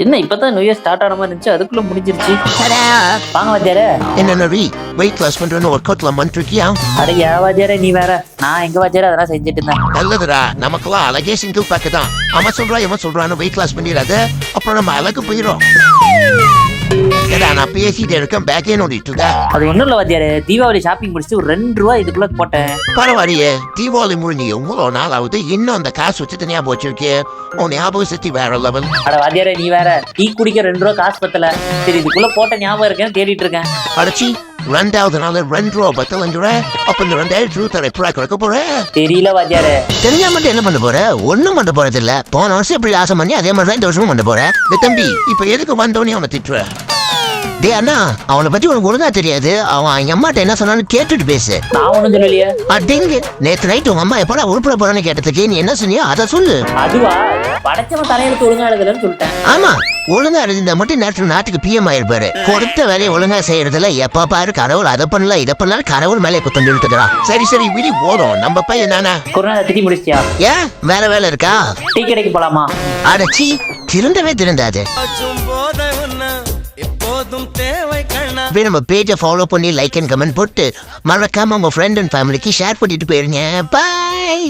என்ன இப்பதான் new year start ஆன மாதிரி இருந்துச்சு, அதுக்குள்ள முடிஞ்சிருச்சு. வாங்க வாத்தியாரே. என்ன நரி வெயிட் லாஸ் பண்றேன்னு ஒர்க் அவுட்ல பண்ணிருக்கியா? அட ஏன் வாத்தியாரே நீ வேற, நான் எங்க வாத்தியாரே அதெல்லாம் செஞ்சுட்டு இருந்தேன். நல்லதுடா, நமக்குலாம் அழகே சிங்கிள் பேக்கு தான். அவன் சொல்றா இவன் சொல்றான்னு வெயிட் லாஸ் பண்ணிடாத, அப்புறம் நம்ம அழகு போயிடும். ஏடா நான் பேசிட்டு இருக்கேன், பேக்கே நோண்டிட்டு இருக்க. அது ஒண்ணும் இல்ல வாத்தியாரே, தீபாவளி ஷாப்பிங் முடிச்சுட்டு ஒரு 2 ரூபா இதுக்குள்ள போட்டேன். பரவாயில்லையே, தீபாவளி முடிஞ்சு எவ்வளோ நாள் ஆகுது, இன்னும் அந்த காசு வச்சு ஞாபகம் வச்சிருக்கே. உன் ஞாபகம் சக்தி வேற லெவல். அட வாத்தியாரே நீ வேற, டீ குடிக்க 2 ரூபா காசு பத்தல, சரி இதுக்குள்ள போட்ட ஞாபகம் இருக்கேன்னு தேடிட்டு இருக்கேன். அடைச்சி 2வது நாள் 2 ரூபா பத்தலஞ்சுற, அப்ப இந்த 2000 ரூபா எப்படா குறைக்க போற? தெரியல வாத்தியாரே. தெரிஞ்சா மட்டும் என்ன பண்ண போற? ஒண்ணும் பண்ண போறது இல்ல. போன வருஷம் எப்படி ஆசை பண்ணி அதே மாதிரி தான் இந்த வருஷமும் பண்ண போற. தம்பி இப்ப எதுக்கு வந்தோடனே அவனை திட்டுற? டே அண்ணா, அவனை பத்தி உனக்கு ஒழுங்கா தெரியாது. அவன் எங்க அம்மாட்ட என்ன சொன்னாலும் கேட்டுட்டு பேசு. நான் ஒண்ணும் சொல்லலையே. அப்படிங்க நேத்து நைட் உங்க அம்மா எப்படா உருப்பட போறான்னு கேட்டதுக்கு நீ என்ன சொன்னியோ அதை சொல்லு. அதுவா, படைச்சவன் தலையிலுக்கு ஒழுங்கா எழுதலன்னு சொல்லிட்டேன். ஆமா, ஒழுங்கா எழுதிருந்தா மட்டும் நாட்டுக்கு பிஎம் ஆயிருப்பாரு. கொடுத்த வேலையை ஒழுங்கா செய்யறதுல எப்ப பாரு கடவுள் அதை பண்ணல இதை பண்ணல, கடவுள் மேலே குத்தம் இழுத்துக்கிறான். சரி விடி போதும், நம்ம பையன் தானே. கொரோனா திட்டி முடிச்சியா? ஏன் வேற வேலை இருக்கா? டீ கடைக்கு போலாமா? அடச்சி திருந்தவே திருந்தாது. நம்ம பேஜை ஃபாலோ பண்ணி லைக் அண்ட் கமெண்ட் போட்டு மறக்காம உங்க ஃப்ரெண்ட் அண்ட் ஃபேமிலிக்கு ஷேர் பண்ணிட்டு போயிருங்க. பாய்.